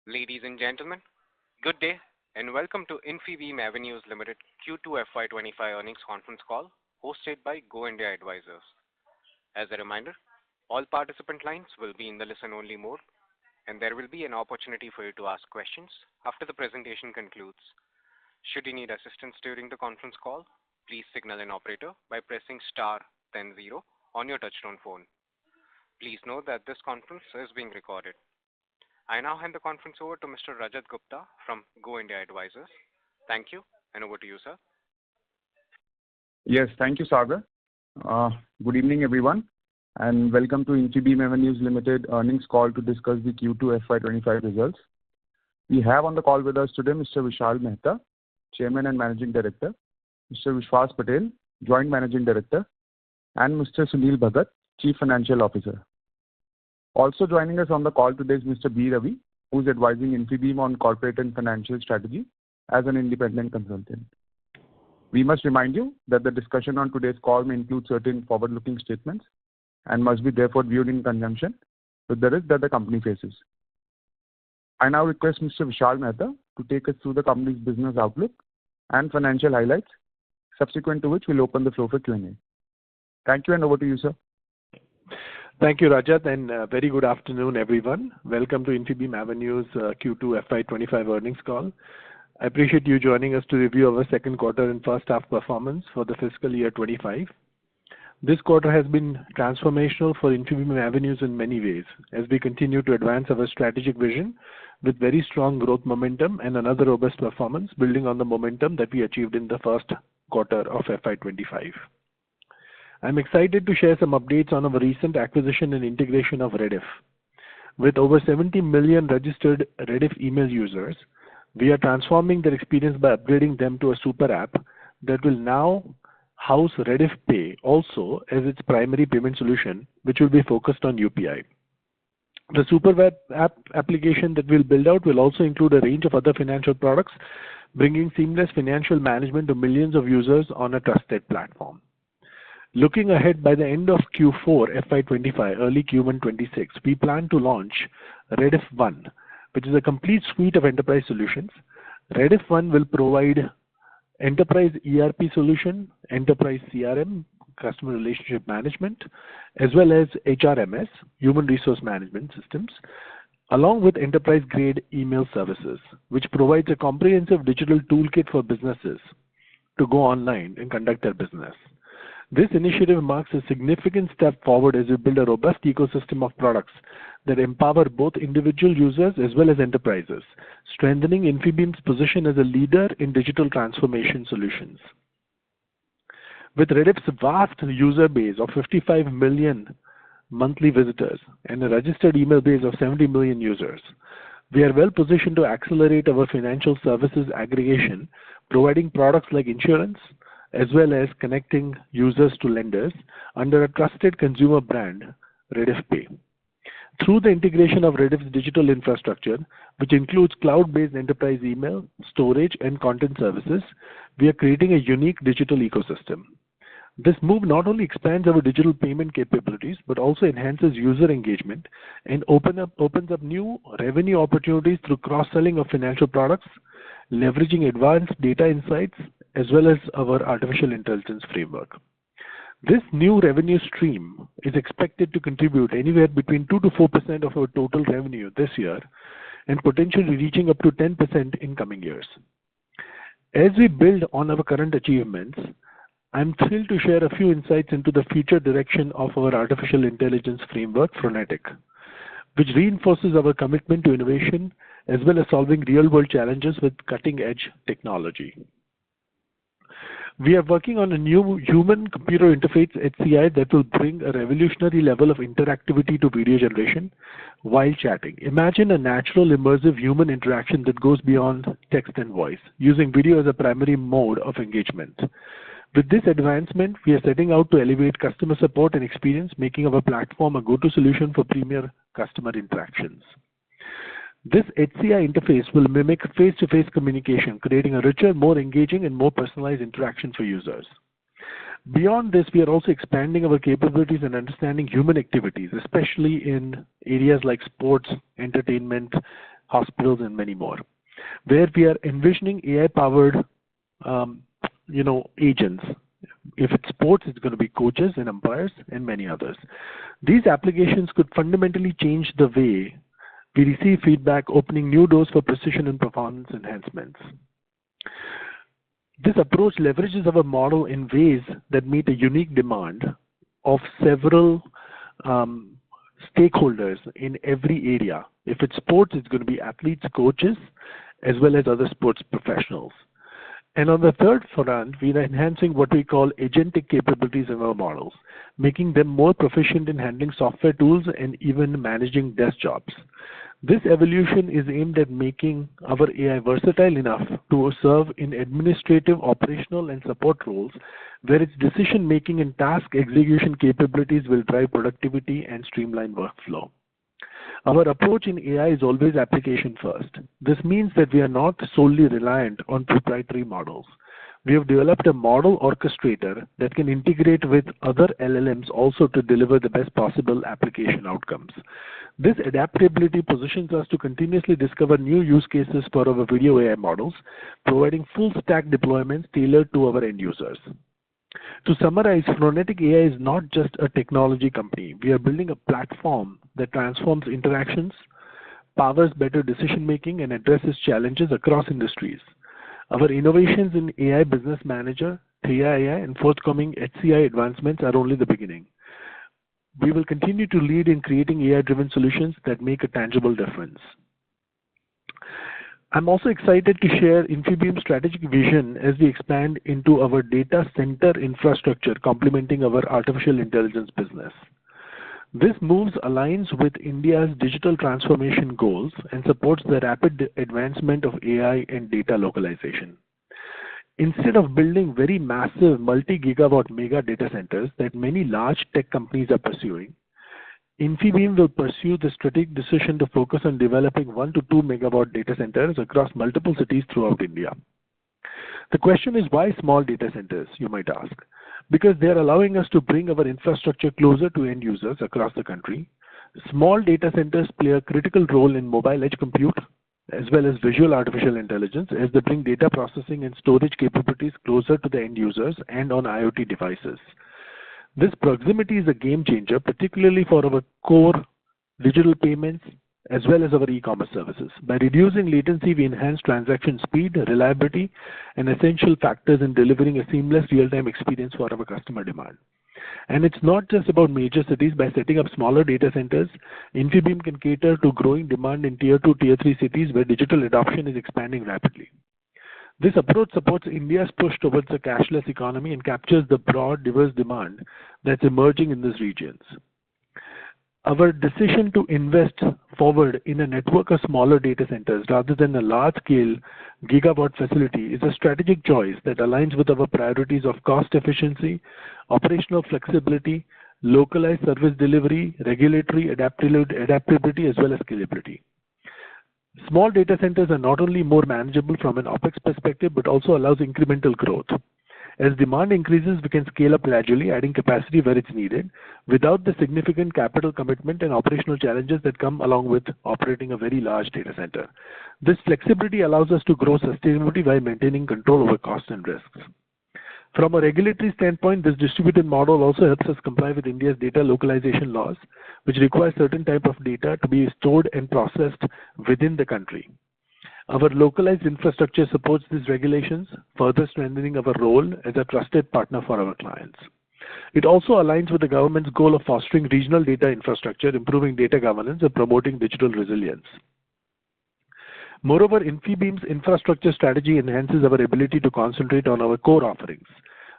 Ladies and gentlemen, good day and welcome to Infibeam Avenues Limited Q2FY25 earnings conference call hosted by Go India Advisors. As a reminder, all participant lines will be in the listen-only mode and there will be an opportunity for you to ask questions after the presentation concludes. Should you need assistance during the conference call, please signal an operator by pressing star then 0 on your touchtone phone. Please note that this conference is being recorded. I now hand the conference over to Mr. Rajat Gupta from Go India Advisors. Thank you, and over to you, sir. Yes, thank you, Sagar. Good evening, everyone, and welcome to Infibeam Avenues Limited earnings call to discuss the Q2 FY25 results. We have on the call with us today Mr. Vishal Mehta, Chairman and Managing Director, Mr. Vishwas Patel, Joint Managing Director, and Mr. Sunil Bhagat, Chief Financial Officer. Also joining us on the call today is Mr. B. Ravi, who is advising Infibeam on corporate and financial strategy as an independent consultant. We must remind you that the discussion on today's call may include certain forward-looking statements and must be therefore viewed in conjunction with the risk that the company faces. I now request Mr. Vishal Mehta to take us through the company's business outlook and financial highlights, subsequent to which we'll open the floor for Q&A. Thank you, and over to you, sir. Thank you, Rajat, and very good afternoon, everyone. Welcome to Infibeam Avenues Q2 FY25 earnings call. I appreciate you joining us to review our second quarter and first half performance for the fiscal year 25. This quarter has been transformational for Infibeam Avenues in many ways as we continue to advance our strategic vision with very strong growth momentum and another robust performance building on the momentum that we achieved in the first quarter of FY25. I'm excited to share some updates on our recent acquisition and integration of Rediff. With over 70 million registered Rediff email users, we are transforming their experience by upgrading them to a super app that will now house Rediff Pay also as its primary payment solution, which will be focused on UPI. The super web app application that we'll build out will also include a range of other financial products, bringing seamless financial management to millions of users on a trusted platform. Looking ahead, by the end of Q4 FY25, early Q1 26, we plan to launch Rediff One, which is a complete suite of enterprise solutions. Rediff One will provide enterprise ERP solution, enterprise CRM, customer relationship management, as well as HRMS, human resource management systems, along with enterprise-grade email services, which provides a comprehensive digital toolkit for businesses to go online and conduct their business. This initiative marks a significant step forward as we build a robust ecosystem of products that empower both individual users as well as enterprises, strengthening Infibeam's position as a leader in digital transformation solutions. With Rediff's vast user base of 55 million monthly visitors and a registered email base of 70 million users, we are well positioned to accelerate our financial services aggregation, providing products like insurance, as well as connecting users to lenders under a trusted consumer brand, Rediff Pay. Through the integration of Rediff's digital infrastructure, which includes cloud-based enterprise email, storage, and content services, we are creating a unique digital ecosystem. This move not only expands our digital payment capabilities, but also enhances user engagement and opens up new revenue opportunities through cross-selling of financial products, leveraging advanced data insights, as well as our artificial intelligence framework. This new revenue stream is expected to contribute anywhere between 2 to 4% of our total revenue this year and potentially reaching up to 10% in coming years. As we build on our current achievements, I'm thrilled to share a few insights into the future direction of our artificial intelligence framework, Phronetic, which reinforces our commitment to innovation as well as solving real-world challenges with cutting-edge technology. We are working on a new human-computer interface HCI that will bring a revolutionary level of interactivity to video generation while chatting. Imagine a natural, immersive human interaction that goes beyond text and voice, using video as a primary mode of engagement. With this advancement, we are setting out to elevate customer support and experience, making our platform a go-to solution for premier customer interactions. This HCI interface will mimic face-to-face communication, creating a richer, more engaging, and more personalized interaction for users. Beyond this, we are also expanding our capabilities and understanding human activities, especially in areas like sports, entertainment, hospitals, and many more, where we are envisioning AI-powered, agents. If it's sports, it's going to be coaches and umpires and many others. These applications could fundamentally change the way we receive feedback, opening new doors for precision and performance enhancements. This approach leverages our model in ways that meet a unique demand of several stakeholders in every area. If it's sports, it's going to be athletes, coaches, as well as other sports professionals. And on the third front, we are enhancing what we call agentic capabilities in our models, making them more proficient in handling software tools and even managing desk jobs. This evolution is aimed at making our AI versatile enough to serve in administrative, operational, and support roles, where its decision-making and task execution capabilities will drive productivity and streamline workflow. Our approach in AI is always application first. This means that we are not solely reliant on proprietary models. We have developed a model orchestrator that can integrate with other LLMs also to deliver the best possible application outcomes. This adaptability positions us to continuously discover new use cases for our video AI models, providing full stack deployments tailored to our end users. To summarize, Phronetic AI is not just a technology company. We are building a platform that transforms interactions, powers better decision-making, and addresses challenges across industries. Our innovations in AI Business Manager, Theia AI, and forthcoming HCI advancements are only the beginning. We will continue to lead in creating AI-driven solutions that make a tangible difference. I'm also excited to share Infibeam's strategic vision as we expand into our data center infrastructure, complementing our artificial intelligence business. This move aligns with India's digital transformation goals and supports the rapid advancement of AI and data localization. Instead of building very massive multi-gigawatt mega data centers that many large tech companies are pursuing, Infibeam will pursue the strategic decision to focus on developing 1 to 2 megawatt data centers across multiple cities throughout India. The question is, why small data centers, you might ask? Because they are allowing us to bring our infrastructure closer to end users across the country. Small data centers play a critical role in mobile edge compute as well as visual artificial intelligence, as they bring data processing and storage capabilities closer to the end users and on IoT devices. This proximity is a game changer, particularly for our core digital payments as well as our e-commerce services. By reducing latency, we enhance transaction speed, reliability, and essential factors in delivering a seamless real-time experience for our customer demand. And it's not just about major cities. By setting up smaller data centers, Infibeam can cater to growing demand in Tier 2, Tier 3 cities where digital adoption is expanding rapidly. This approach supports India's push towards a cashless economy and captures the broad, diverse demand that's emerging in these regions. Our decision to invest forward in a network of smaller data centers rather than a large-scale gigawatt facility is a strategic choice that aligns with our priorities of cost efficiency, operational flexibility, localized service delivery, regulatory adaptability, as well as scalability. Small data centers are not only more manageable from an OpEx perspective, but also allows incremental growth. As demand increases, we can scale up gradually, adding capacity where it's needed, without the significant capital commitment and operational challenges that come along with operating a very large data center. This flexibility allows us to grow sustainably while maintaining control over costs and risks. From a regulatory standpoint, this distributed model also helps us comply with India's data localization laws, which require certain type of data to be stored and processed within the country. Our localized infrastructure supports these regulations, further strengthening our role as a trusted partner for our clients. It also aligns with the government's goal of fostering regional data infrastructure, improving data governance, and promoting digital resilience. Moreover, Infibeam's infrastructure strategy enhances our ability to concentrate on our core offerings,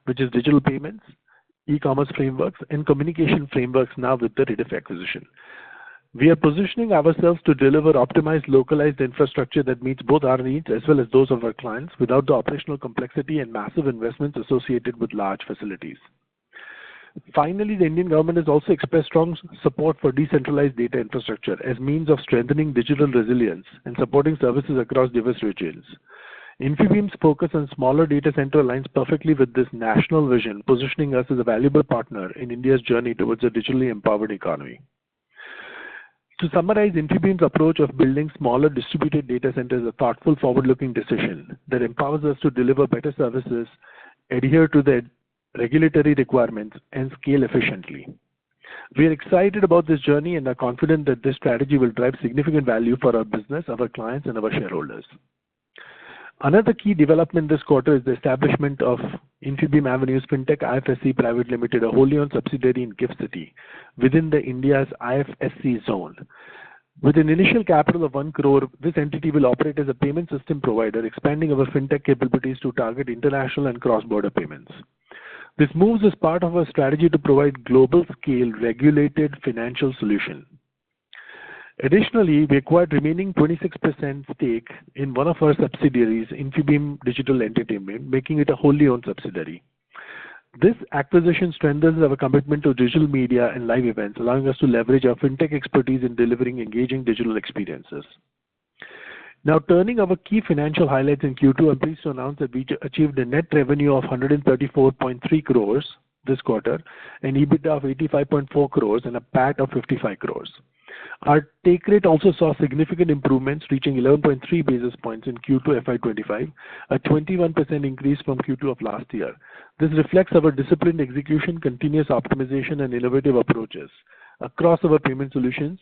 which is digital payments, e-commerce frameworks, and communication frameworks now with the Rediff acquisition. We are positioning ourselves to deliver optimized localized infrastructure that meets both our needs as well as those of our clients without the operational complexity and massive investments associated with large facilities. Finally, the Indian government has also expressed strong support for decentralized data infrastructure as means of strengthening digital resilience and supporting services across diverse regions. Infibeam's focus on smaller data center aligns perfectly with this national vision, positioning us as a valuable partner in India's journey towards a digitally empowered economy. To summarize, Infibeam's approach of building smaller distributed data centers is a thoughtful, forward-looking decision that empowers us to deliver better services, adhere to the regulatory requirements, and scale efficiently. We are excited about this journey and are confident that this strategy will drive significant value for our business, our clients, and our shareholders. Another key development this quarter is the establishment of Infibeam Avenues Fintech IFSC Private Limited, a wholly owned subsidiary in GIFT City, within the India's IFSC zone. With an initial capital of 1 crore, this entity will operate as a payment system provider, expanding our fintech capabilities to target international and cross-border payments. This moves as part of our strategy to provide global-scale regulated financial solution. Additionally, we acquired remaining 26% stake in one of our subsidiaries, Infibeam Digital Entertainment, making it a wholly owned subsidiary. This acquisition strengthens our commitment to digital media and live events, allowing us to leverage our fintech expertise in delivering engaging digital experiences. Now, turning our key financial highlights in Q2, I'm pleased to announce that we achieved a net revenue of 134.3 crores this quarter, an EBITDA of 85.4 crores, and a PAT of 55 crores. Our take rate also saw significant improvements, reaching 11.3 basis points in Q2FY25, a 21% increase from Q2 of last year. This reflects our disciplined execution, continuous optimization, and innovative approaches across our payment solutions,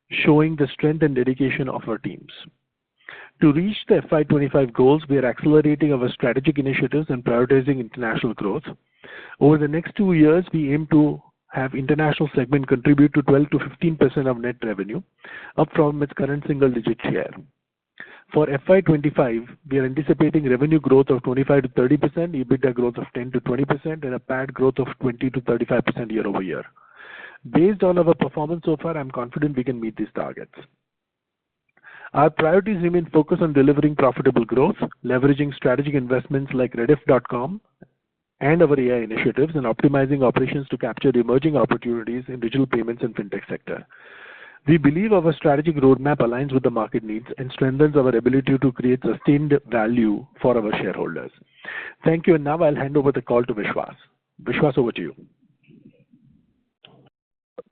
showing the strength and dedication of our teams. To reach the FY25 goals, we are accelerating our strategic initiatives and prioritizing international growth. Over the next 2 years, we aim to have international segment contribute to 12 to 15% of net revenue, up from its current single-digit share. For FY25, we are anticipating revenue growth of 25 to 30%, EBITDA growth of 10 to 20%, and a PAT growth of 20 to 35% year over year. Based on our performance so far, I'm confident we can meet these targets. Our priorities remain focused on delivering profitable growth, leveraging strategic investments like Rediff.com and our AI initiatives, and optimizing operations to capture emerging opportunities in digital payments and fintech sector. We believe our strategic roadmap aligns with the market needs and strengthens our ability to create sustained value for our shareholders. Thank you, and now I'll hand over the call to Vishwas. Vishwas, over to you.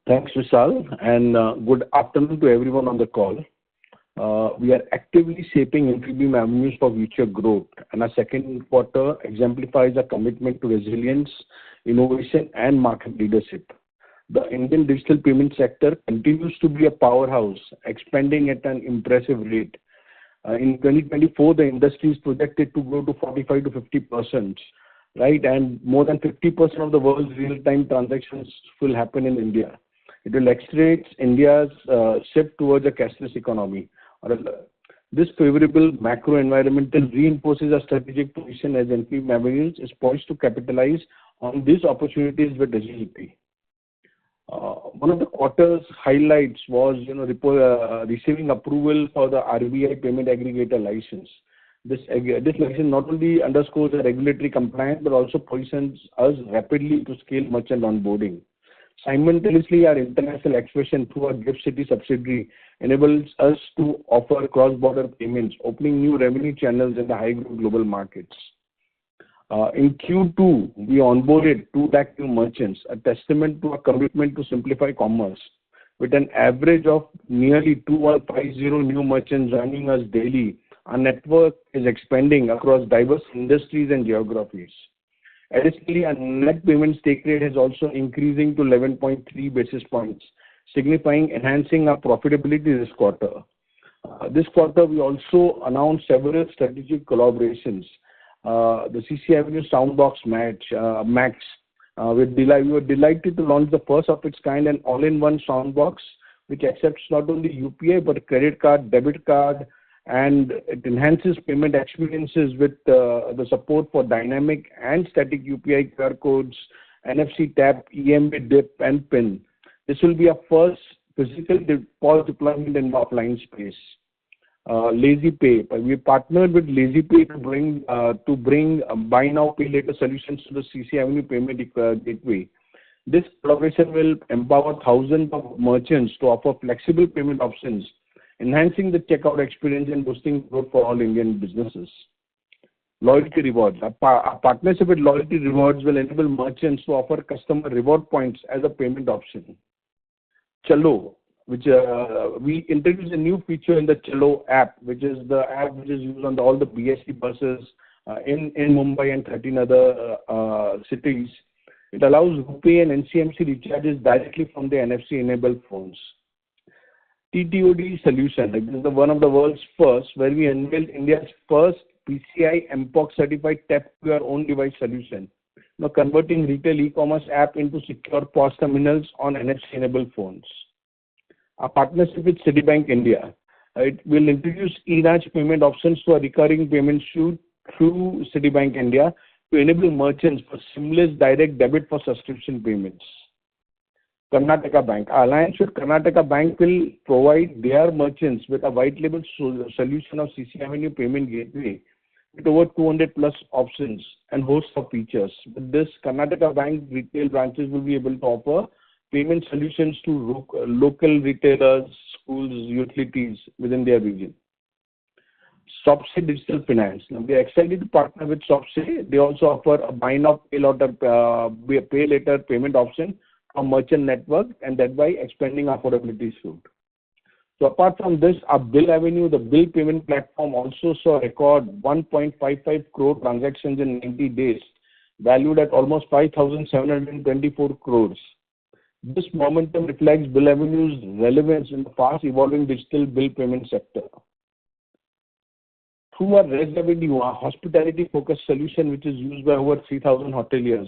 Thanks, Vishal, and good afternoon to everyone on the call. We are actively shaping Infibeam Avenues for future growth, and our second quarter exemplifies a commitment to resilience, innovation, and market leadership. The Indian digital payment sector continues to be a powerhouse, expanding at an impressive rate. In 2024, the industry is projected to grow to 45 to 50%, right? And more than 50% of the world's real-time transactions will happen in India. It will accelerate India's shift towards a cashless economy. This favorable macro environment reinforces our strategic position as Infibeam Avenues is poised to capitalize on these opportunities with agility. One of the quarter's highlights was receiving approval for the RBI payment aggregator license. This license not only underscores the regulatory compliance but also positions us rapidly to scale merchant onboarding. Simultaneously, our international expansion through our GIFT City subsidiary enables us to offer cross-border payments, opening new revenue channels in the high-growth global markets. In Q2, we onboarded 2 lakh new merchants, a testament to our commitment to simplify commerce. With an average of nearly 2150 new merchants joining us daily, our network is expanding across diverse industries and geographies. Additionally, our net payments take rate is also increasing to 11.3 basis points, signifying enhancing our profitability this quarter. This quarter, we also announced several strategic collaborations. The CC Avenue Soundbox Max. We were delighted to launch the first of its kind, an all-in-one soundbox, which accepts not only UPI but credit card, debit card, and it enhances payment experiences with the support for dynamic and static UPI QR codes, NFC tap, EMV dip, and PIN. This will be our first physical POS deployment in the offline space. LazyPay. We partnered with LazyPay to bring buy now, pay later solutions to the CC Avenue payment gateway. This collaboration will empower thousands of merchants to offer flexible payment options, enhancing the checkout experience and boosting growth for all Indian businesses. Loyalty rewards. Our partnership with Loyalty Rewards will enable merchants to offer customer reward points as a payment option. Chalo, which we introduced a new feature in the Chalo app, which is the app which is used on all the BST buses in Mumbai and 13 other cities. It allows RuPay and NCMC recharges directly from the NFC-enabled phones. TTOD solution, like this is one of the world's first, where we unveiled India's first PCI MPOC certified tap to your own device solution. Now converting retail e-commerce app into secure POS terminals on NFC-enabled phones. Our partnership with Citibank India. It will introduce e-Raj payment options to a recurring payment suite through Citibank India to enable merchants for seamless direct debit for subscription payments. Karnataka Bank. Our alliance with Karnataka Bank will provide their merchants with a white label solution of CC Avenue payment gateway with over 200 plus options and host of features. With this, Karnataka Bank retail branches will be able to offer payment solutions to local retailers, schools, utilities within their region. StopSay Digital Finance. Now, we are excited to partner with StopSay. They also offer a buy now, pay later payment option from merchant network and thereby expanding affordability suite. So apart from this, our Bill Avenue, the bill payment platform, also saw a record 1.55 crore transactions in 90 days, valued at almost 5,724 crores. This momentum reflects Bill Avenue's relevance in the fast evolving digital bill payment sector. Through our Res Avenue, our hospitality focused solution, which is used by over 3,000 hoteliers,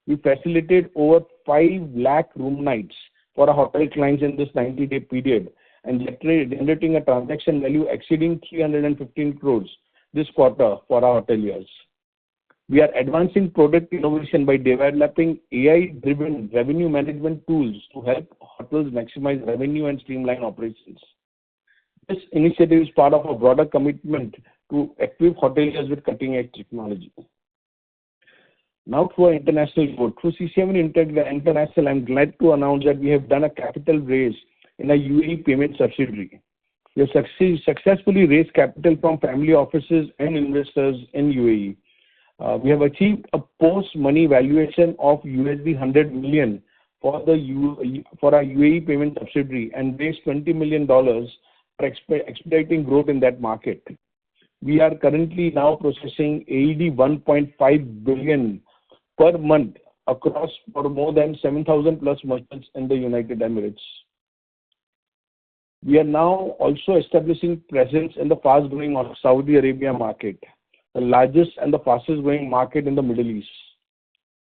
we facilitated over 5 lakh room nights for our hotel clients in this 90-day period and generating a transaction value exceeding 315 crores this quarter for our hoteliers. We are advancing product innovation by developing AI-driven revenue management tools to help hotels maximize revenue and streamline operations. This initiative is part of a broader commitment to equip hoteliers with cutting-edge technology. Now to our international growth. Through CCM International, I'm glad to announce that we have done a capital raise in a UAE payment subsidiary. We have successfully raised capital from family offices and investors in UAE. We have achieved a post-money valuation of $100 million for our UAE payment subsidiary and raised $20 million for expediting growth in that market. We are currently now processing AED 1.5 billion per month across for more than 7,000 plus merchants in the United Emirates. We are now also establishing presence in the fast-growing Saudi Arabia market, the largest and the fastest growing market in the Middle East.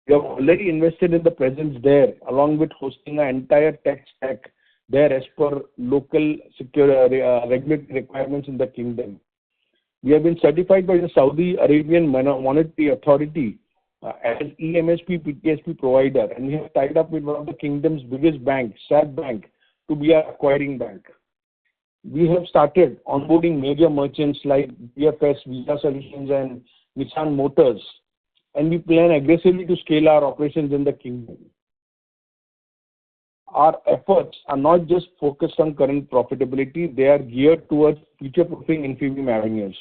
We have already invested in the presence there, along with hosting an entire tech stack there as per local regulatory requirements in the kingdom. We have been certified by the Saudi Arabian Monetary Authority as EMSP PTSP provider, and we have tied up with one of the kingdom's biggest banks, SAB Bank, to be our acquiring bank. We have started onboarding major merchants like BFS, Visa Solutions, and Nissan Motors, and we plan aggressively to scale our operations in the kingdom. Our efforts are not just focused on current profitability, they are geared towards future-proofing Infibeam avenues.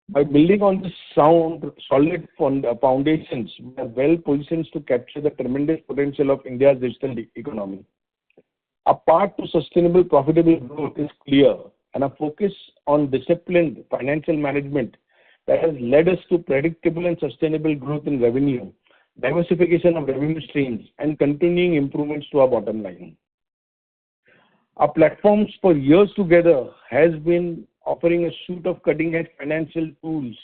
By building on this solid foundations, we are well positioned to capture the tremendous potential of India's digital economy. Our path to sustainable profitable growth is clear, and a focus on disciplined financial management that has led us to predictable and sustainable growth in revenue, diversification of revenue streams, and continuing improvements to our bottom line. Our platforms for years together has been offering a suite of cutting-edge financial tools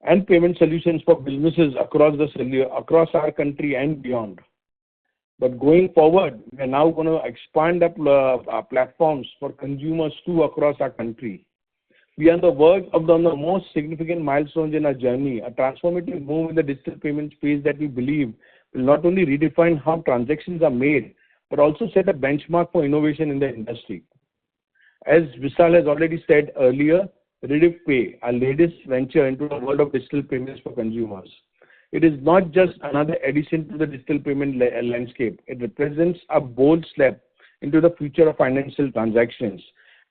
and payment solutions for businesses across our country and beyond. But going forward, we are now going to expand our platforms for consumers too across our country. We are on the verge of the most significant milestones in our journey, a transformative move in the digital payment space that we believe will not only redefine how transactions are made, but also set a benchmark for innovation in the industry. As Vishal has already said earlier, Rediff Pay, our latest venture into the world of digital payments for consumers. It is not just another addition to the digital payment landscape. It represents a bold step into the future of financial transactions,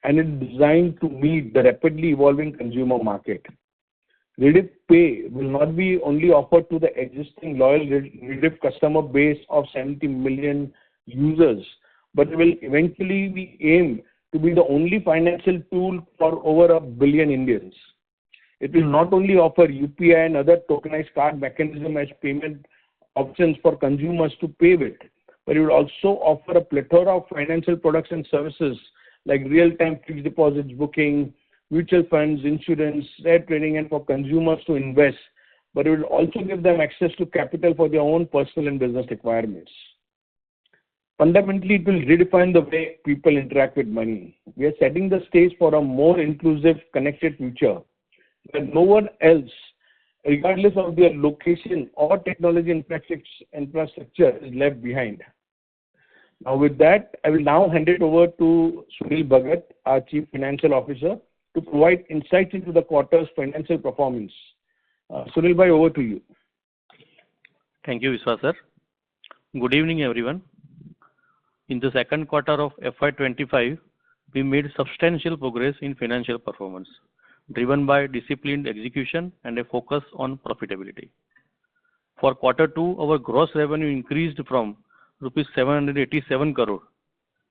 and it is designed to meet the rapidly evolving consumer market. Rediff Pay will not be only offered to the existing loyal Rediff customer base of 70 million users, but will eventually we aim to be the only financial tool for over 1 billion Indians. It will not only offer UPI and other tokenized card mechanism as payment options for consumers to pay with, but it will also offer a plethora of financial products and services like real-time fixed deposits booking, mutual funds, insurance, share trading, and for consumers to invest, but it will also give them access to capital for their own personal and business requirements. Fundamentally, it will redefine the way people interact with money. We are setting the stage for a more inclusive, connected future where no one else, regardless of their location or technology infrastructure, is left behind. Now, with that, I will now hand it over to Sunil Bhagat, our Chief Financial Officer, to provide insights into the quarter's financial performance. Sunil Bhai, over to you. Thank you, Vishwas sir. Good evening, everyone. In the second quarter of FY25, we made substantial progress in financial performance, driven by disciplined execution and a focus on profitability. For quarter 2, our gross revenue increased from rupees 787 crore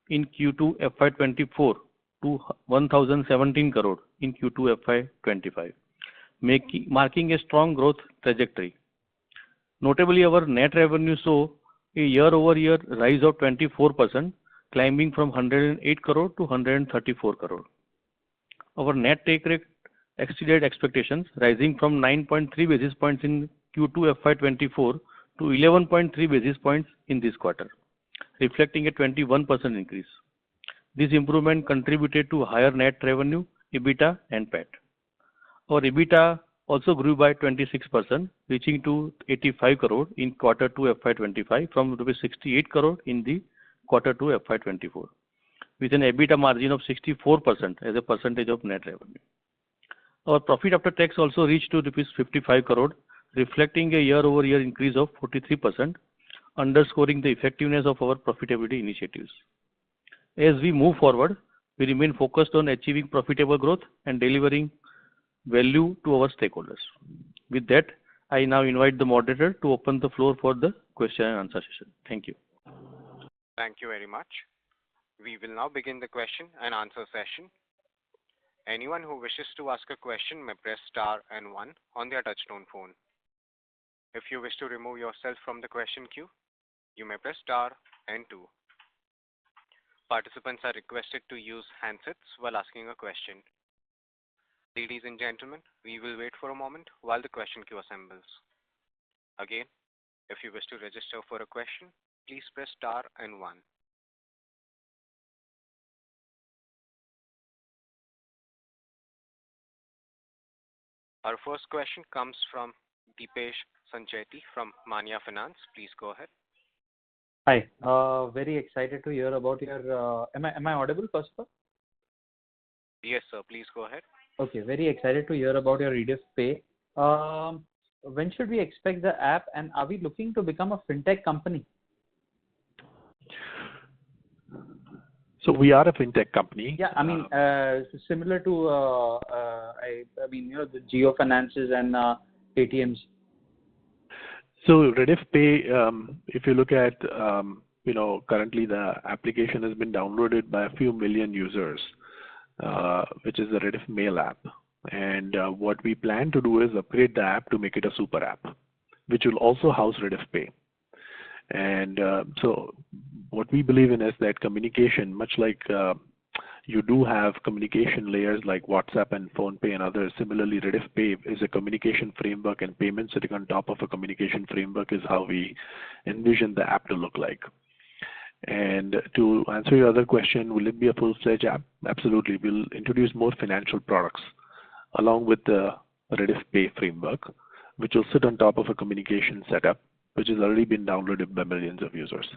in Q2 FY24 to 1017 crore in Q2 FY25, marking a strong growth trajectory. Notably, our net revenue saw a year-over-year rise of 24%, climbing from 108 crore to 134 crore. Our net take rate exceeded expectations, rising from 9.3 basis points in Q2 FY24 to 11.3 basis points in this quarter, reflecting a 21% increase. This improvement contributed to higher net revenue, EBITDA, and PAT. Our EBITDA also grew by 26%, reaching to 85 crore in quarter 2 FY25 from rupees 68 crore in the quarter 2 FY24, with an EBITDA margin of 64% as a percentage of net revenue. Our profit after tax also reached to rupees 55 crore, reflecting a year-over-year increase of 43%, underscoring the effectiveness of our profitability initiatives. As we move forward, we remain focused on achieving profitable growth and delivering value to our stakeholders. With that, I now invite the moderator to open the floor for the question and answer session. Thank you. Thank you very much. We will now begin the question and answer session. Anyone who wishes to ask a question may press star and 1 on their touchtone phone. If you wish to remove yourself from the question queue, you may press star and 2. Participants are requested to use handsets while asking a question. Ladies and gentlemen, we will wait for a moment while the question queue assembles. Again, if you wish to register for a question, please press star and 1. Our first question comes from Deepesh Sancheti from Manya Finance. Please go ahead. Hi. Very excited to hear about your. Am I audible first of all? Yes, sir. Please go ahead. Okay. Very excited to hear about your Rediff Pay. When should we expect the app, and are we looking to become a fintech company? So we are a fintech company. Yeah, I mean, similar to the Geo Finances and ATMs. So Rediff Pay, if you look at, currently the application has been downloaded by a few million users, which is the Rediff Mail app. And what we plan to do is upgrade the app to make it a super app, which will also house Rediff Pay. And so what we believe in is that communication, much like you do have communication layers like WhatsApp and PhonePe and others, similarly Rediff Pay is a communication framework, and payment sitting on top of a communication framework is how we envision the app to look like. And to answer your other question, will it be a full-fledged app? Absolutely. We'll introduce more financial products along with the Rediff Pay framework, which will sit on top of a communication setup, which has already been downloaded by millions of users.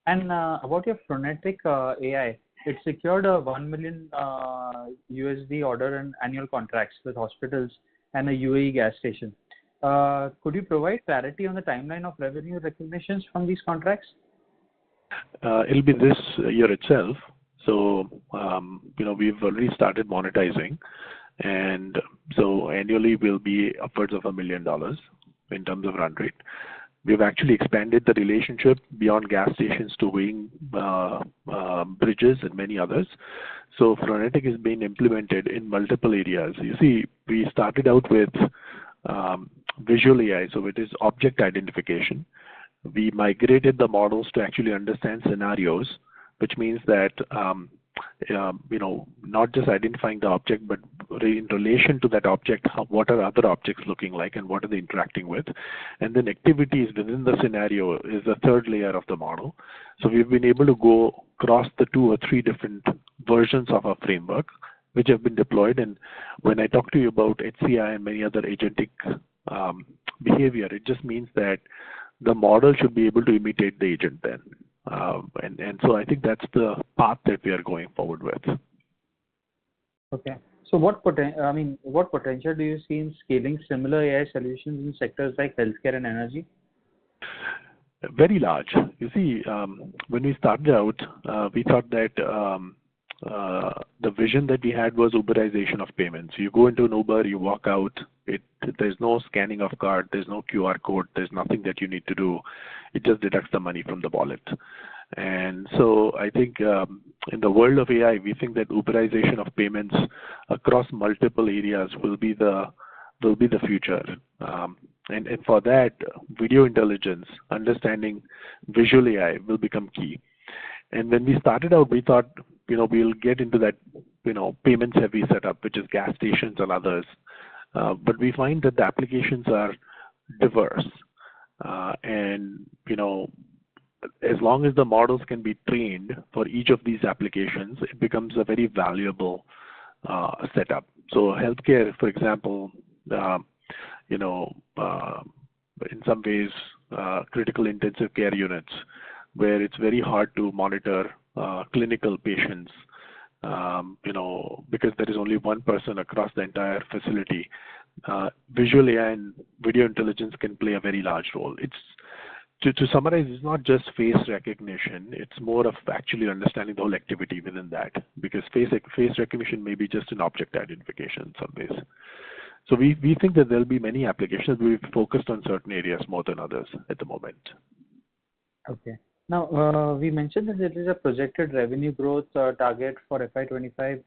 And about your Phronetic AI, it secured a $1 million USD order and annual contracts with hospitals and a UAE gas station. Could you provide clarity on the timeline of revenue recognitions from these contracts? It'll be this year itself. So, we've already started monetizing. And so annually will be upwards of $1 million in terms of run rate. we've actually expanded the relationship beyond gas stations to weighing bridges and many others. So Phronetic is being implemented in multiple areas. You see, we started out with visual AI, so it is object identification. We migrated the models to actually understand scenarios, which means that not just identifying the object, but in relation to that object, what are other objects looking like and what are they interacting with? And then activities within the scenario is the third layer of the model. So we've been able to go across the 2 or 3 different versions of our framework, which have been deployed. And when I talk to you about HCI and many other agentic behavior, it just means that the model should be able to imitate the agent then. And so I think that's the path that we are going forward with. Okay. So what potential do you see in scaling similar AI solutions in sectors like healthcare and energy? Very large. You see, when we started out, we thought that the vision that we had was Uberization of payments. You go into an Uber, you walk out, there's no scanning of card, there's no QR code, there's nothing that you need to do. It just deducts the money from the wallet. And so I think in the world of AI, we think that Uberization of payments across multiple areas will be the future. And for that, video intelligence, understanding visual AI will become key. And when we started out, we thought, we'll get into that, payments heavy setup, which is gas stations and others. But we find that the applications are diverse. And, as long as the models can be trained for each of these applications, it becomes a very valuable setup. So healthcare, for example, in some ways, critical intensive care units, where it's very hard to monitor clinical patients, because there is only one person across the entire facility. Visual AI and video intelligence can play a very large role. To summarize, it's not just face recognition, it's more of actually understanding the whole activity within that, because face recognition may be just an object identification in some ways. So we think that there'll be many applications. We've focused on certain areas more than others at the moment. Okay. Now, we mentioned that there is a projected revenue growth target for FY25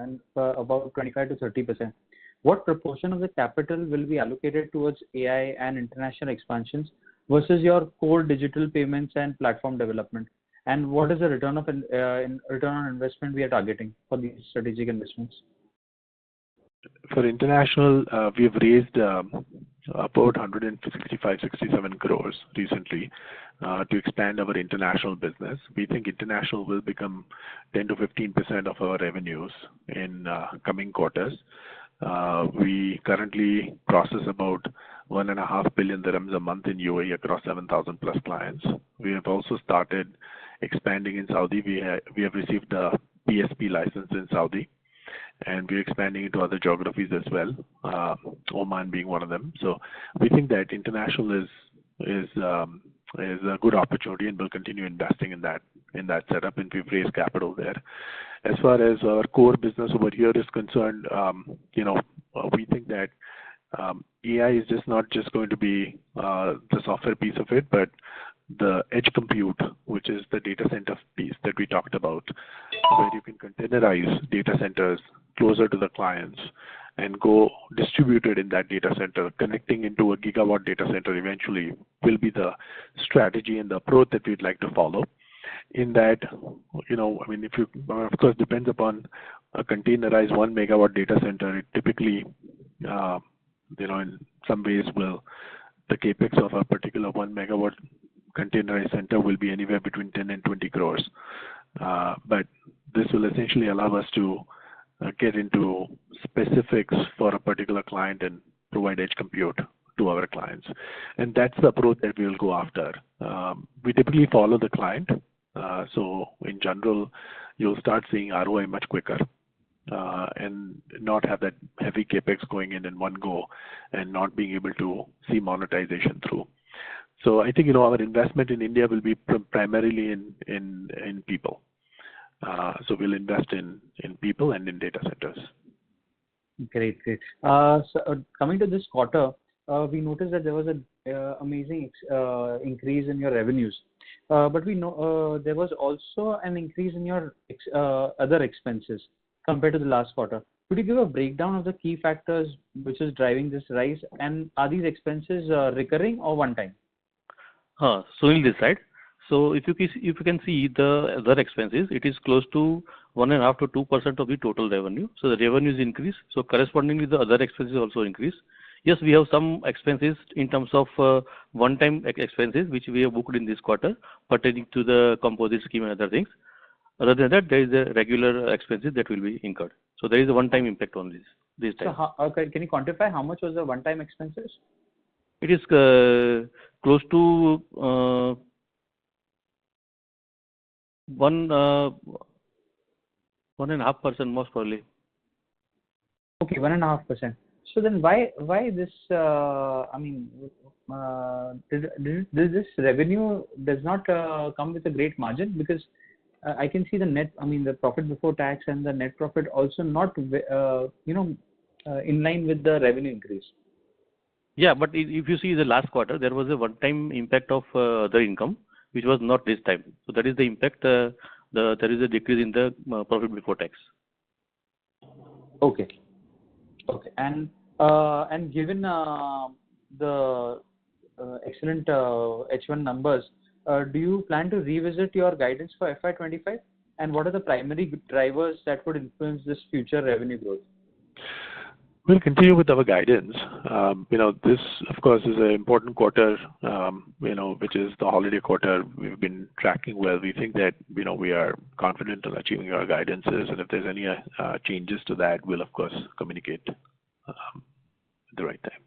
and about 25 to 30%. What proportion of the capital will be allocated towards AI and international expansions versus your core digital payments and platform development? And what is the return on investment we are targeting for these strategic investments? For international, we have raised about 165-67 crores recently to expand our international business. We think international will become 10 to 15% of our revenues in coming quarters. We currently process about 1.5 billion dirhams a month in UAE across 7,000 plus clients. We have also started expanding in Saudi. We have received a PSP license in Saudi, and we're expanding into other geographies as well, Oman being one of them. So we think that international is a good opportunity, and we'll continue investing in that setup, and we've raised capital there. As far as our core business over here is concerned, we think that AI is just not just going to be the software piece of it, but the edge compute, which is the data center piece that we talked about, where you can containerize data centers closer to the clients and go distributed in that data center, connecting into a gigawatt data center eventually will be the strategy and the approach that we'd like to follow. In that, if you, of course, depends upon a containerized 1 megawatt data center, it typically, in some ways the capex of a particular 1 megawatt containerized center will be anywhere between 10 and 20 crores. But this will essentially allow us to get into specifics for a particular client and provide edge compute to our clients. And that's the approach that we will go after. We typically follow the client. So in general, you'll start seeing ROI much quicker and not have that heavy capex going in one go and not being able to see monetization through. So I think, our investment in India will be primarily in people. So we'll invest in people and in data centers. Great. So coming to this quarter, we noticed that there was a amazing increase in your revenues. But we know there was also an increase in your other expenses compared to the last quarter. Could you give a breakdown of the key factors which is driving this rise, and are these expenses recurring or one time? Sunil this side. So if you can see the other expenses, it is close to 1.5 to 2% of the total revenue. So the revenue is increased. So correspondingly, the other expenses also increase. Yes, we have some expenses in terms of one-time expenses which we have booked in this quarter pertaining to the composite scheme and other things. Other than that, there is a regular expenses that will be incurred. So there is a one-time impact on this time. So can you quantify how much was the one-time expenses? It is close to 1.5% most probably. Okay, 1.5%. So then why this? Did this revenue does not come with a great margin? Because I can see the profit before tax and the net profit also not in line with the revenue increase. Yeah, but if you see the last quarter, there was a one-time impact of other income, which was not this time. So that is the impact. There is a decrease in the profit before tax. Okay. And given the excellent H1 numbers, do you plan to revisit your guidance for FY25? And what are the primary drivers that would influence this future revenue growth? We'll continue with our guidance. This, of course, is an important quarter, which is the holiday quarter. We've been tracking well. We think that, we are confident in achieving our guidances. And if there's any changes to that, we'll, of course, communicate at the right time.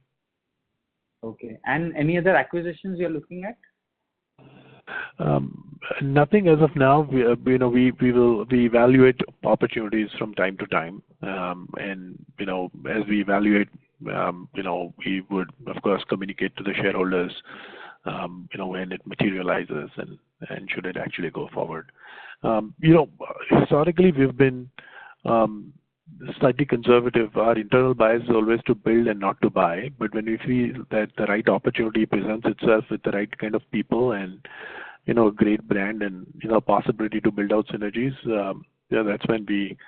Okay. And any other acquisitions you're looking at? Nothing as of now. We evaluate opportunities from time to time, and as we evaluate, we would of course communicate to the shareholders, when it materializes and should it actually go forward. Historically we've been slightly conservative. Our internal bias is always to build and not to buy. But when we feel that the right opportunity presents itself with the right kind of people and a great brand and possibility to build out synergies, that's when we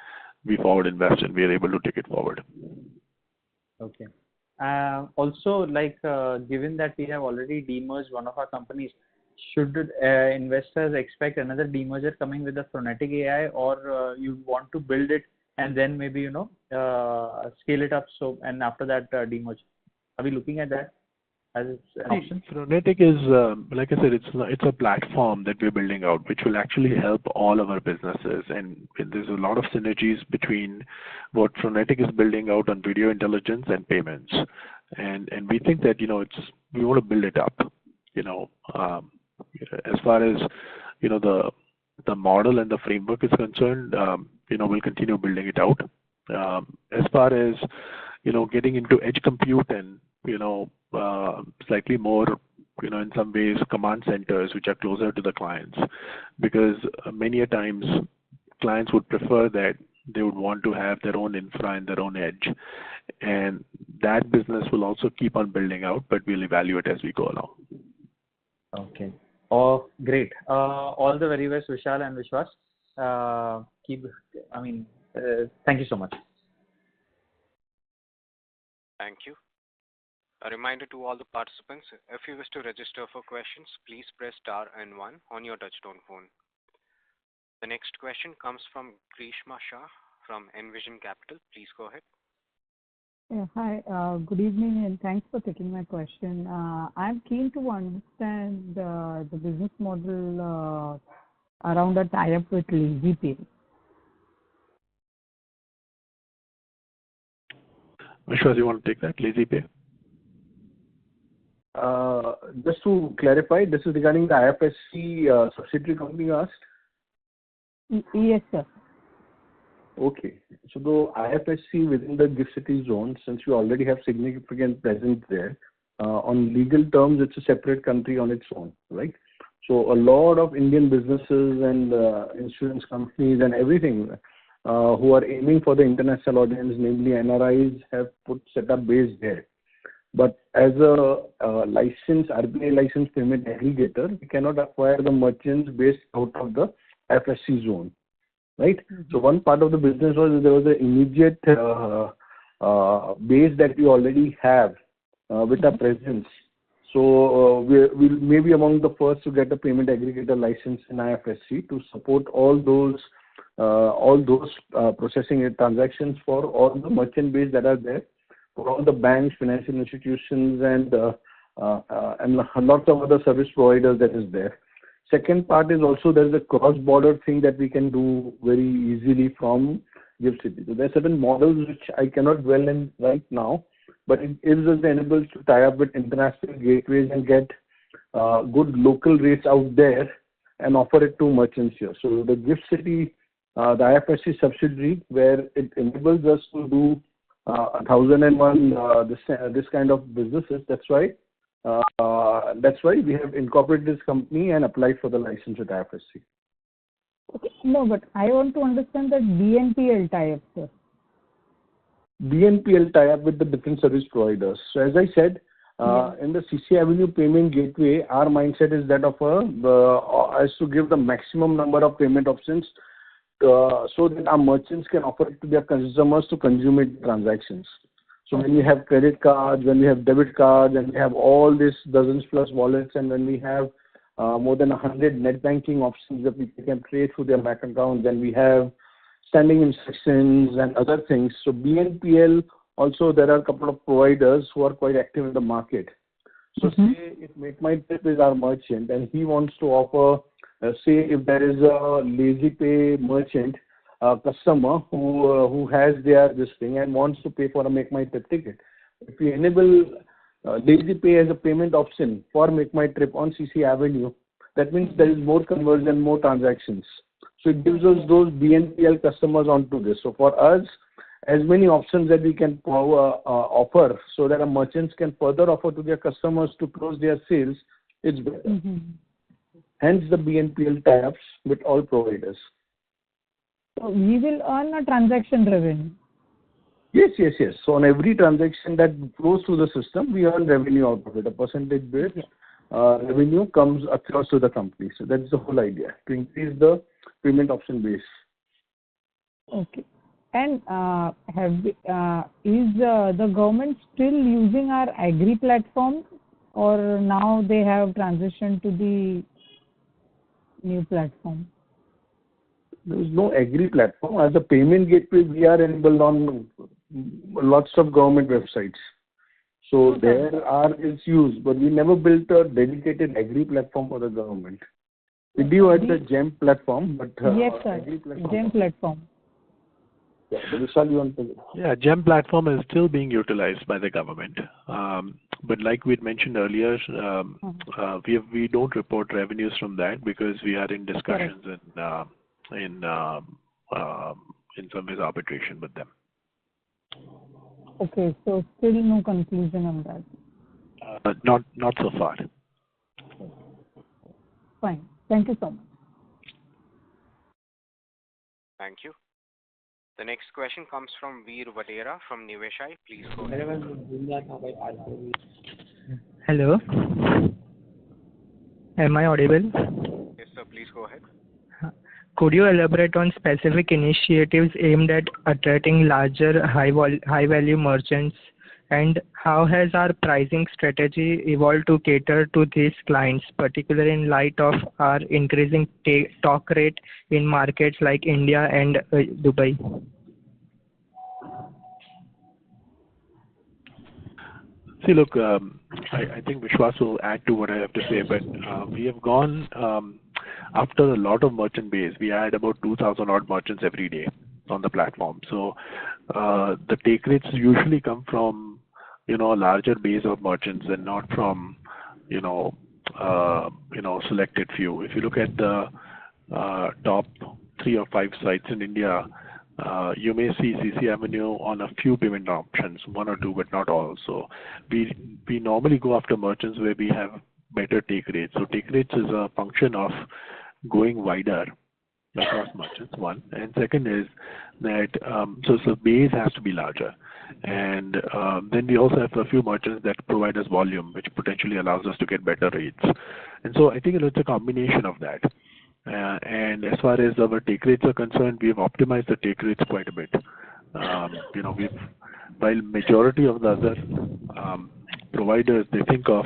forward invest and we are able to take it forward. Okay. Also, given that we have already demerged one of our companies, should investors expect another demerger coming with the Phronetic AI, or you want to build it and then maybe scale it up? So and after that demerge, are we looking at that as an option? Phronetic is, like I said, it's a platform that we're building out, which will actually help all of our businesses. And there's a lot of synergies between what Phronetic is building out on video intelligence and payments. And we think that we want to build it up. As far as the model and the framework is concerned, we'll continue building it out. As far as getting into edge compute and slightly more, in some ways, command centers which are closer to the clients, because many a times clients would prefer that they would want to have their own infra and their own edge, and that business will also keep on building out, but we'll evaluate as we go along. Okay. Oh, great. All the very best, Vishal and Vishwas. Thank you so much. Thank you. A reminder to all the participants, if you wish to register for questions, please press star and 1 on your touchtone phone. The next question comes from Grishma Shah from Envision Capital. Please go ahead. Yeah, hi. Good evening, and thanks for taking my question. I'm keen to understand the business model around a tie-up with LazyPay. Vishwas, you want to take that? LazyPay? Just to clarify, this is regarding the IFSC subsidiary company you asked? Yes, sir. Okay. So the IFSC within the GIFT City zone, since we already have significant presence there, on legal terms, it's a separate country on its own, right? So a lot of Indian businesses and insurance companies and everything who are aiming for the international audience, namely NRIs, have set up base there. But as a RBI licensed payment aggregator, we cannot acquire the merchants based out of the FSC zone, right? So one part of the business was there was an immediate base that we already have with our presence. So we'll maybe among the first to get a payment aggregator license in IFSC to support all those processing transactions for all the merchant base that are there, for all the banks, financial institutions, and lots of other service providers that is there. Second part is also there's a cross-border thing that we can do very easily from GIFT City. So there are certain models which I cannot dwell in right now, but it gives us the enable to tie up with international gateways and get good local rates out there and offer it to merchants here. So the GIFT City, the IFSC subsidiary, where it enables us to do 1001 this kind of businesses. That's why we have incorporated this company and applied for the license with IFSC. Okay. No, but I want to understand that BNPL tie-up, sir. BNPL tie-up with the different service providers. So as I said, in the CC Avenue payment gateway, our mindset is that of as to give the maximum number of payment options so that our merchants can offer it to their consumers to consummate transactions. So when we have credit cards, when we have debit cards, and we have all these dozens plus wallets, and when we have more than 100 net banking options that we can create through their bank accounts, then we have standing instructions and other things. So BNPL, also there are a couple of providers who are quite active in the market. So say if Make My Trip is our merchant and he wants to offer, say if there is a Lazy Pay merchant, customer who has this thing and wants to pay for a Make My Trip ticket. If we enable Lazy Pay as a payment option for Make My Trip on CC Avenue, that means there is more conversion, more transactions. So it gives us those BNPL customers onto this. So for us, as many options that we can offer so that our merchants can further offer to their customers to close their sales, it's better. Hence the BNPL tie-ups with all providers. So we will earn a transaction revenue. Yes. So on every transaction that flows through the system, we earn revenue out of it. A percentage based revenue comes across to the company. So that's the whole idea, to increase the payment option base. Okay. And is the government still using our Agri platform, or now they have transitioned to the new platform? There is no Agri platform. As a payment gateway, we are enabled on lots of government websites. So there is used, but we never built a dedicated Agri platform for the government. We do at the GEM platform, but yes, sir. GEM platform. Yeah, Vishal, you want to? Yeah, GEM platform is still being utilized by the government. But like we had mentioned earlier, we don't report revenues from that because we are in discussions in some ways arbitration with them. Okay, so still no conclusion on that. Not so far. Fine. Thank you so much. Thank you. The next question comes from Veer Vadera from Niveshai. Please go ahead. Hello. Am I audible? Yes, sir. Please go ahead. Could you elaborate on specific initiatives aimed at attracting larger high-value merchants, and how has our pricing strategy evolved to cater to these clients, particularly in light of our increasing talk rate in markets like India and Dubai? See, look, I think Vishwas will add to what I have to say, but we have gone after a lot of merchant base. We add about 2,000 odd merchants every day on the platform. So the take rates usually come from a larger base of merchants and not from selected few. If you look at the top 3 or 5 sites in India, you may see CC Avenue on a few payment options, 1 or 2, but not all. So we normally go after merchants where we have better take rates. So take rates is a function of going wider across merchants, one. And second is that so base has to be larger. And then we also have a few merchants that provide us volume, which potentially allows us to get better rates. And so I think it's a combination of that. And as far as our take rates are concerned, we have optimized the take rates quite a bit. While majority of the other providers, they think of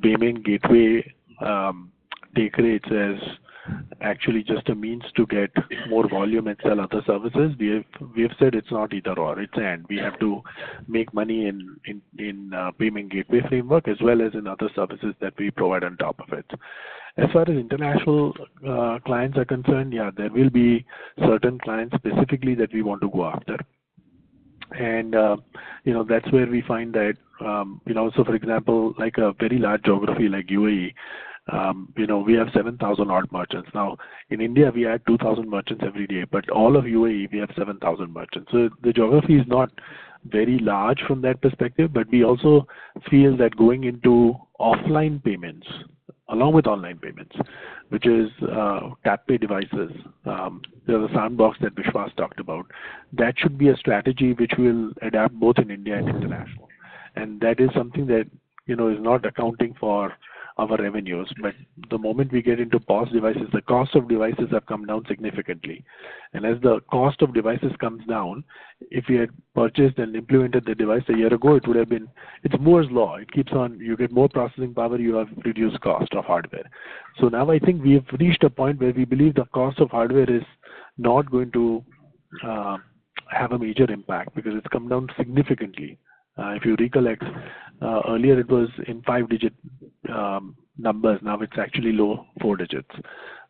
payment gateway take rates as actually just a means to get more volume and sell other services. We have said it's not either or, it's and. We have to make money in payment gateway framework as well as in other services that we provide on top of it. As far as international clients are concerned, yeah, there will be certain clients specifically that we want to go after. And that's where we find that so for example, like a very large geography like UAE, we have 7,000 odd merchants. Now in India we add 2,000 merchants every day, but all of UAE we have 7,000 merchants. So the geography is not very large from that perspective, but we also feel that going into offline payments along with online payments, which is tap pay devices, the sandbox that Vishwas talked about, that should be a strategy which will adapt both in India and international. And that is something that is not accounting for our revenues, but the moment we get into POS devices, the cost of devices have come down significantly. And as the cost of devices comes down, if we had purchased and implemented the device a year ago, it would have been, it's Moore's law. It keeps on, you get more processing power, you have reduced cost of hardware. So now I think we have reached a point where we believe the cost of hardware is not going to have a major impact because it's come down significantly. If you recollect, earlier it was in 5-digit numbers. Now it's actually low 4 digits,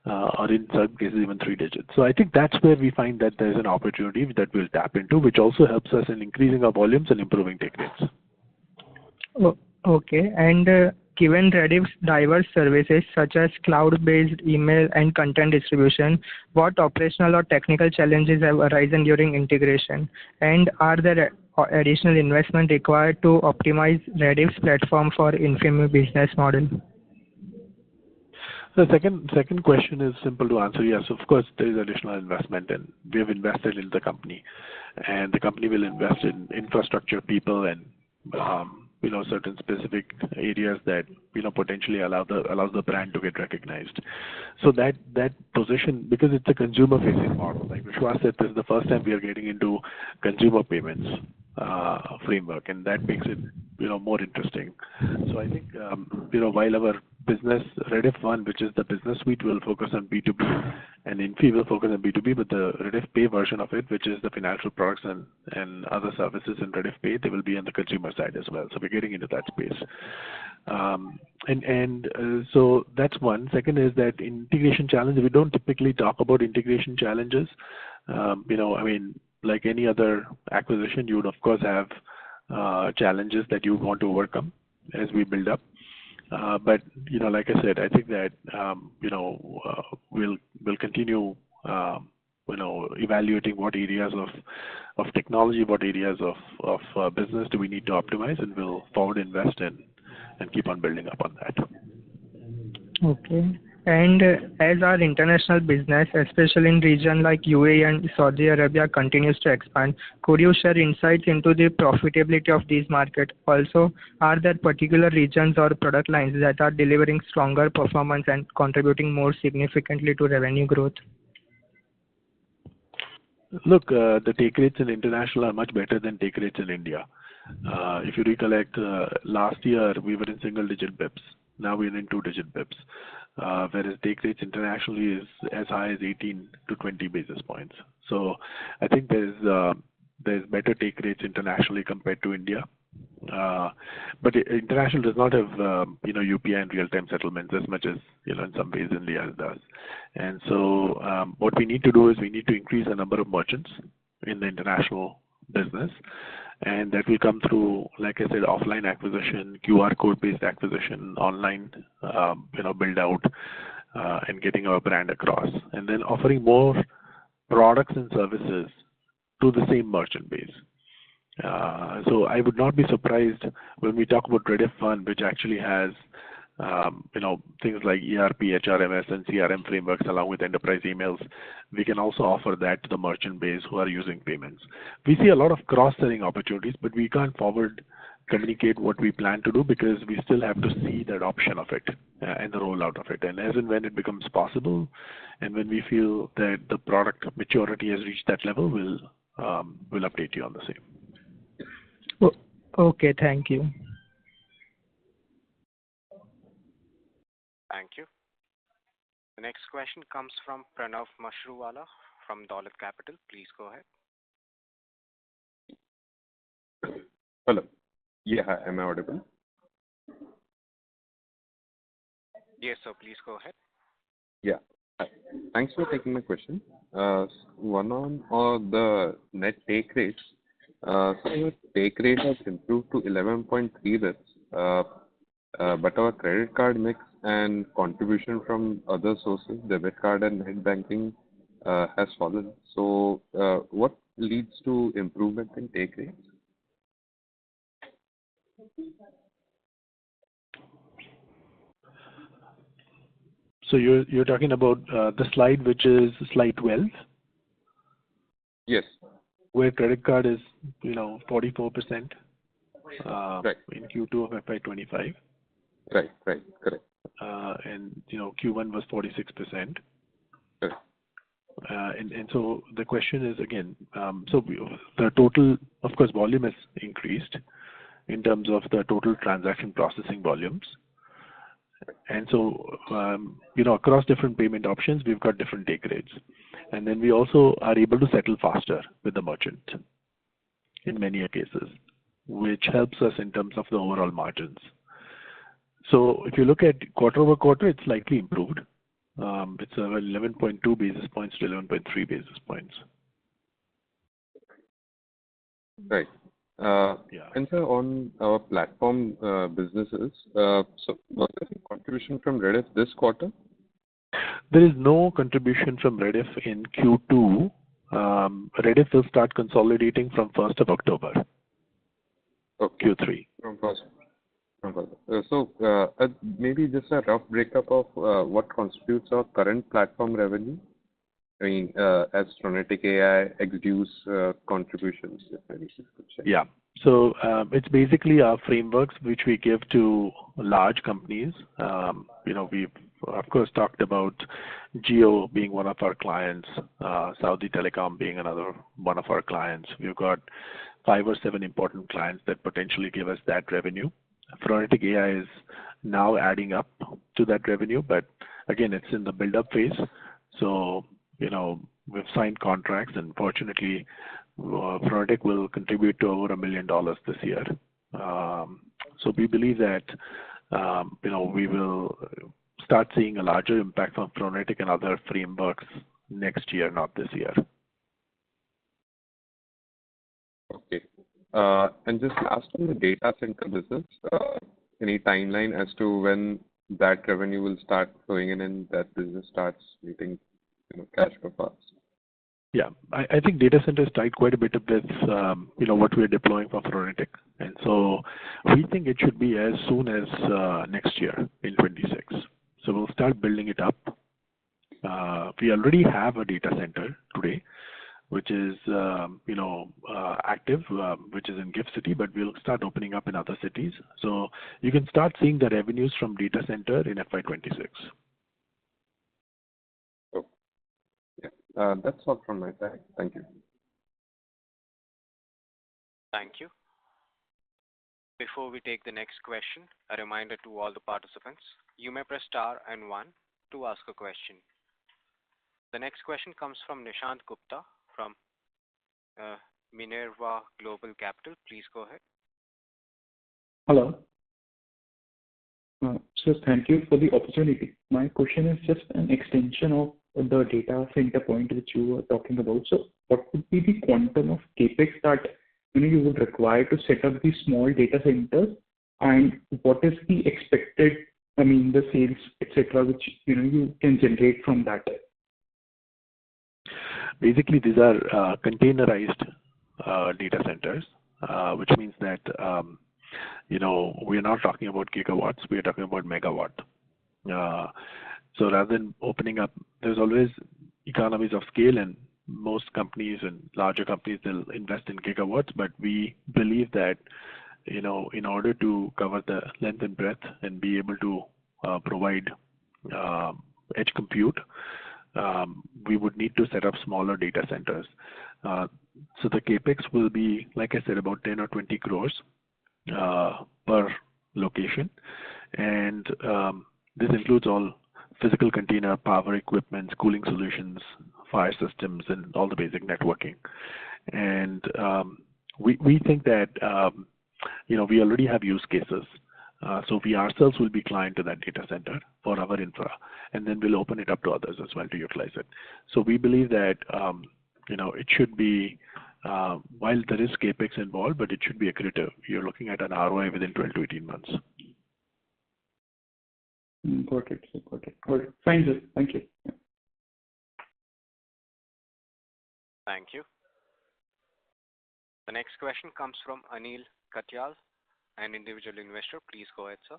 or in some cases even 3 digits. So I think that's where we find that there's an opportunity that we'll tap into, which also helps us in increasing our volumes and improving take rates. Okay. And given Rediff's diverse services such as cloud-based email and content distribution, what operational or technical challenges have arisen during integration? And are there additional investment required to optimize Rediff's platform for Infibeam business model? The second question is simple to answer. Yes, of course, there is additional investment, and we have invested in the company, and the company will invest in infrastructure, people, and certain specific areas that potentially allows the brand to get recognized. So that position, because it's a consumer facing model, like Vishwas said, this is the first time we are getting into consumer payments framework, and that makes it more interesting. So I think while our business Rediff One, which is the business suite, will focus on B2B, and Infi will focus on B2B, but the Rediff Pay version of it, which is the financial products and other services in Rediff Pay, they will be on the consumer side as well. So we're getting into that space. So that's one. Second is that integration challenge. We don't typically talk about integration challenges. Like any other acquisition, you would of course have challenges that you want to overcome as we build up. But like I said, I think that we'll continue evaluating what areas of technology, what areas of business do we need to optimize, and we'll forward invest and keep on building up on that. Okay. And as our international business, especially in region like UAE and Saudi Arabia, continues to expand, could you share insights into the profitability of these markets? Also, are there particular regions or product lines that are delivering stronger performance and contributing more significantly to revenue growth? Look, the take rates in international are much better than take rates in India. If you recollect, last year we were in single-digit bips. Now we're in 2-digit bips. Whereas take rates internationally is as high as 18 to 20 basis points. So I think there's better take rates internationally compared to India. But international does not have UPI and real-time settlements as much as in some ways India does. And so what we need to do is we need to increase the number of merchants in the international business. And that will come through, like I said, offline acquisition, QR code-based acquisition, online, build out, and getting our brand across, and then offering more products and services to the same merchant base. So I would not be surprised when we talk about Rediff One, which actually has things like ERP, HRMS, and CRM frameworks along with enterprise emails. We can also offer that to the merchant base who are using payments. We see a lot of cross-selling opportunities, but we can't forward communicate what we plan to do because we still have to see the adoption of it and the rollout of it. And as and when it becomes possible, and when we feel that the product maturity has reached that level, we'll update you on the same. Okay, thank you. Thank you. The next question comes from Pranav Mashruwala from Dolat Capital. Please go ahead. Hello. Yeah, hi, am I audible? Yes, sir. Please go ahead. Yeah. Hi. Thanks for taking my question. One on the net take rates. So your take rate has improved to 11.3 bits, but our credit card mix and contribution from other sources, debit card and net banking, has fallen. So what leads to improvement in take rates? So you're talking about the slide, which is slide 12? Yes. Where credit card is, 44% Right. in Q2 of FY25. Right, correct. And Q1 was 46%. Correct. And so the question is again, the total, of course, volume has increased in terms of the total transaction processing volumes. And so, across different payment options, we've got different take rates. And then we also are able to settle faster with the merchant in many cases, which helps us in terms of the overall margins. So if you look at quarter over quarter, it's slightly improved. It's 11.2 basis points to 11.3 basis points. Right. Yeah. And so on our platform businesses, so was there any contribution from Rediff this quarter? There is no contribution from Rediff in Q2. Rediff will start consolidating from 1st of October. Okay. Q3. From first. So maybe just a rough breakup of what constitutes our current platform revenue. I mean, as Phronetic AI, XDuce contributions, if any. Yeah. So it's basically our frameworks which we give to large companies. We've of course talked about Geo being one of our clients, Saudi Telecom being another one of our clients. We've got 5 or 7 important clients that potentially give us that revenue. Phronetic AI is now adding up to that revenue, but again, it's in the build-up phase. So we've signed contracts, and fortunately, Phronetic will contribute to over $1 million this year. So we believe that we will start seeing a larger impact from Phronetic and other frameworks next year, not this year. Okay. And just last on the data center business, any timeline as to when that revenue will start flowing in and that business starts meeting cash flow fast? Yeah, I think data centers tied quite a bit with what we are deploying for Phronetic, and so we think it should be as soon as next year in 26. So we'll start building it up. We already have a data center today, which is active, which is in Gift City, but we'll start opening up in other cities. So you can start seeing the revenues from data center in FY26. That's all from my side. Thank you. Thank you. Before we take the next question, a reminder to all the participants, you may press star and 1 to ask a question. The next question comes from Nishant Gupta from Minerva Global Capital. Please go ahead. Hello. So thank you for the opportunity. My question is just an extension of the data center point which you were talking about. So what would be the quantum of capex that you would require to set up these small data centers, and what is the expected, the sales, etc., which you can generate from that? Basically, these are containerized data centers, which means that we're not talking about gigawatts, we're talking about megawatt. So rather than opening up, there's always economies of scale, and most companies and larger companies, they'll invest in gigawatts, but we believe that, in order to cover the length and breadth and be able to provide edge compute, we would need to set up smaller data centers. So the capex will be, like I said, about 10 or 20 crores per location, and this includes all physical container, power equipment, cooling solutions, fire systems, and all the basic networking. And we think that we already have use cases. So we ourselves will be client to that data center for our infra, and then we'll open it up to others as well to utilize it. So we believe that it should be, while there is capex involved, but it should be accretive. You're looking at an ROI within 12 to 18 months. Got it. Fine, sir. Thank you. Thank you. The next question comes from Anil Katyal, an individual investor. Please go ahead, sir.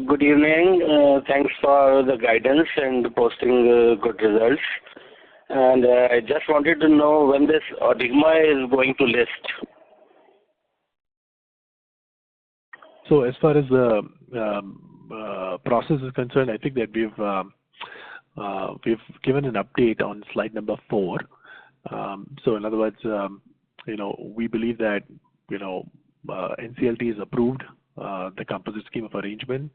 Good evening. Thanks for the guidance and posting good results. And I just wanted to know when this Odigma is going to list. So as far as the process is concerned, I think that we've given an update on slide number 4. So in other words, we believe that NCLT is approved. The composite scheme of arrangement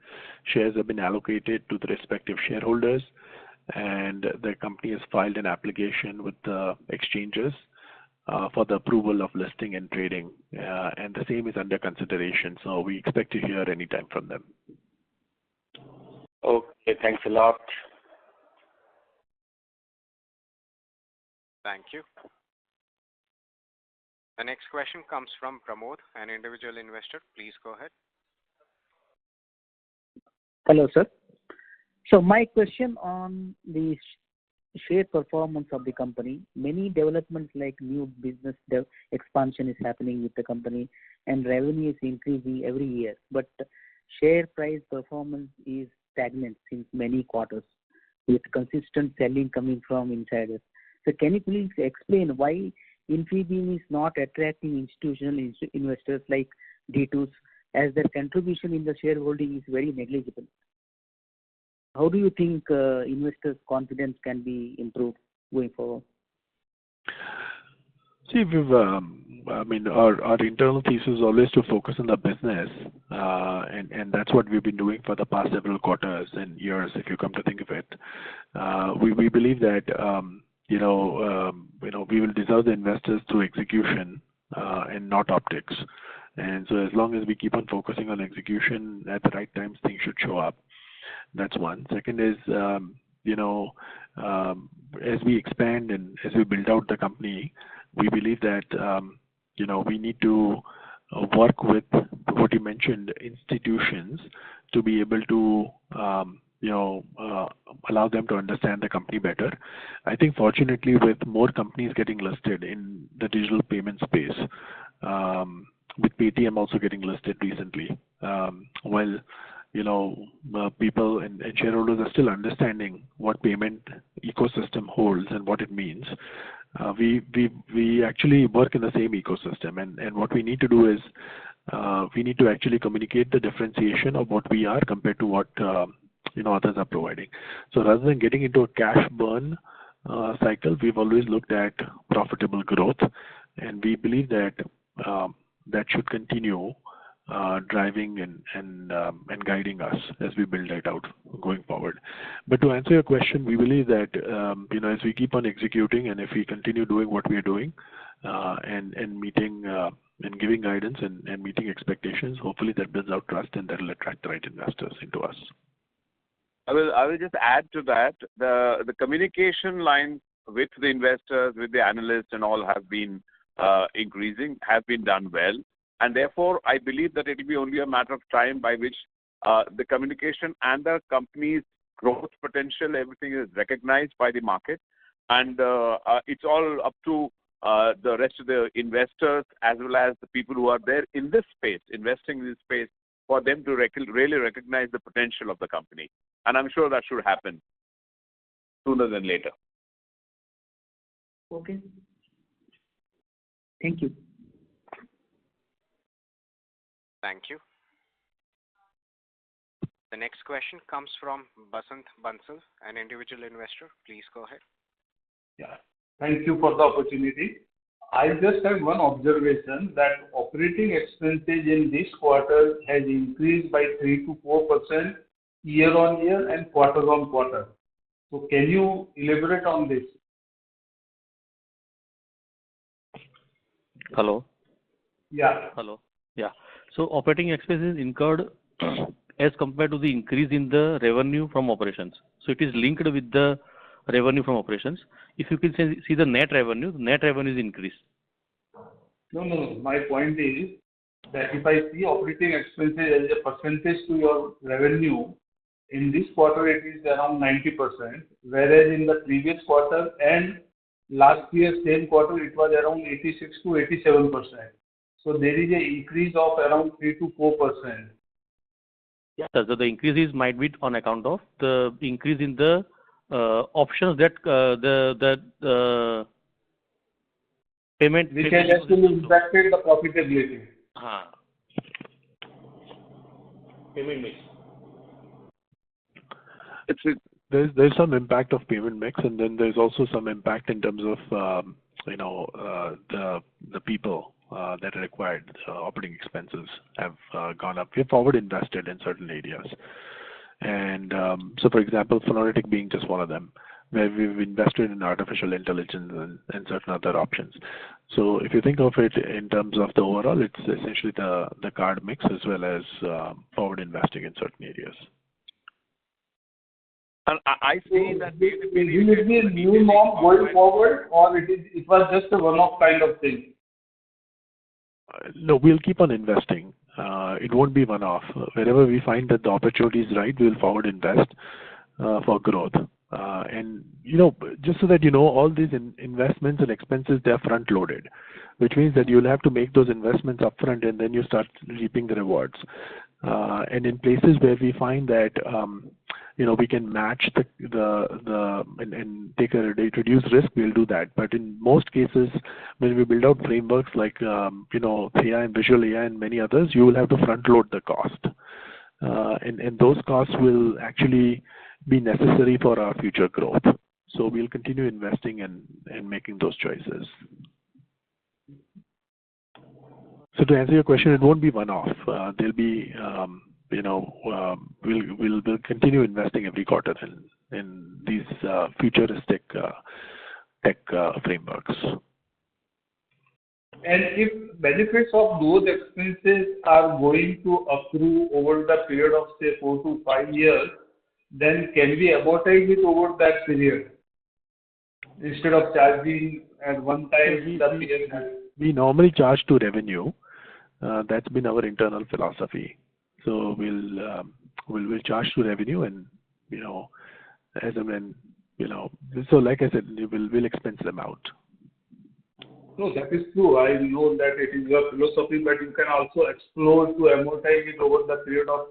shares have been allocated to the respective shareholders, and the company has filed an application with the exchanges for the approval of listing and trading, and the same is under consideration. So we expect to hear any time from them. Okay, thanks a lot. Thank you. The next question comes from Pramod, an individual investor. Please go ahead. Hello, sir. So my question on the share performance of the company. Many developments like new business expansion is happening with the company, and revenue is increasing every year. But share price performance is stagnant since many quarters, with consistent selling coming from insiders. So can you please explain why Infibeam is not attracting institutional investors like D2s, as their contribution in the shareholding is very negligible? How do you think investors' confidence can be improved going forward? See, our internal thesis is always to focus on the business, and that's what we've been doing for the past several quarters and years, if you come to think of it. We believe that we will deserve the investors through execution and not optics. And so as long as we keep on focusing on execution at the right times, things should show up. That's one. Second is, as we expand and as we build out the company, we believe that, we need to work with what you mentioned, institutions, to be able to, allow them to understand the company better. I think fortunately, with more companies getting listed in the digital payment space, with Paytm also getting listed recently, while people and shareholders are still understanding what payment ecosystem holds and what it means. We actually work in the same ecosystem, and what we need to do is we need to actually communicate the differentiation of what we are compared to what others are providing. So rather than getting into a cash burn cycle, we've always looked at profitable growth, and we believe that that should continue driving and guiding us as we build it out going forward. But to answer your question, we believe that as we keep on executing, and if we continue doing what we are doing, and meeting and giving guidance and meeting expectations, hopefully that builds out trust, and that will attract the right investors into us. I will just add to that. The communication lines with the investors, with the analysts, and all have been increasing, have been done well. And therefore, I believe that it will be only a matter of time by which the communication and the company's growth potential, everything is recognized by the market. And it's all up to the rest of the investors as well as the people who are there in this space, investing in this space, for them to really recognize the potential of the company. And I'm sure that should happen sooner than later. Okay. Thank you. Thank you. The next question comes from Basant Bansal, an individual investor. Please go ahead. Yeah. Thank you for the opportunity. I just have one observation that operating expenses in this quarter has increased by 3 to 4% year on year and quarter on quarter. So can you elaborate on this? Hello. Yeah. Hello. Yeah. So operating expenses incurred as compared to the increase in the revenue from operations. So it is linked with the revenue from operations. If you can see the net revenue is increased. No. My point is that if I see operating expenses as a percentage to your revenue, in this quarter it is around 90%, whereas in the previous quarter and last year same quarter it was around 86 to 87%. So there is an increase of around 3 to 4%. Yeah. So the increases might be on account of the increase in the options that the payment. Which has actually impacted the profitability. Payment mix. There's some impact of payment mix, and then there's also some impact in terms of the people that are required. Operating expenses have gone up. We've forward invested in certain areas, and so for example, Phonetic being just one of them, where we've invested in artificial intelligence and certain other options. So if you think of it in terms of the overall, it's essentially the card mix as well as forward investing in certain areas. And I see that will it be a new norm going forward, or it was just a one-off kind of thing? No, we'll keep on investing. It won't be one-off. Wherever we find that the opportunity is right, we'll forward invest for growth. And just so that all these investments and expenses, they're front-loaded, which means that you'll have to make those investments upfront and then you start reaping the rewards. And in places where we find that we can match and take a reduced risk, we'll do that. But in most cases, when we build out frameworks like AI and Visual AI and many others, you will have to front load the cost, and those costs will actually be necessary for our future growth. So we'll continue investing and making those choices. So to answer your question, it won't be one-off. There'll be we'll continue investing every quarter in these futuristic tech frameworks. And if benefits of those expenses are going to accrue over the period of say 4 to 5 years, then can we amortize it over that period instead of charging at one time the period? We normally charge to revenue. That's been our internal philosophy. So we'll charge to revenue, and as and when so like I said, we'll expense them out. No, that is true. I know that it is your philosophy, but you can also explore to amortize it over the period of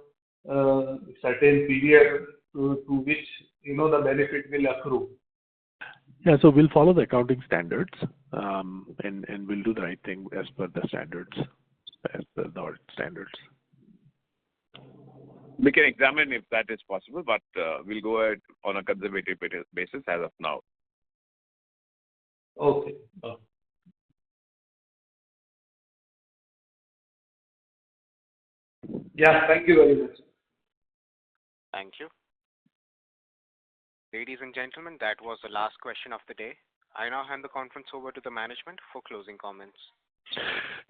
certain period to which the benefit will accrue. Yeah, so we'll follow the accounting standards, and we'll do the right thing as per the standards, as per the audit standards. We can examine if that is possible, but we'll go ahead on a conservative basis as of now. Okay. Yeah, thank you very much. Thank you. Ladies and gentlemen, that was the last question of the day. I now hand the conference over to the management for closing comments.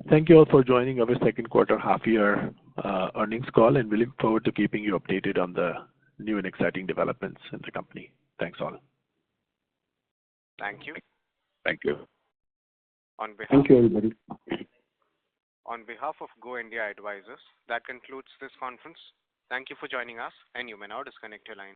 Thank you all for joining our second quarter half-year earnings call, and we look forward to keeping you updated on the new and exciting developments in the company. Thanks all. Thank you. Thank you. Thank you, everybody. On behalf of Go India Advisors, that concludes this conference. Thank you for joining us, and you may now disconnect your line.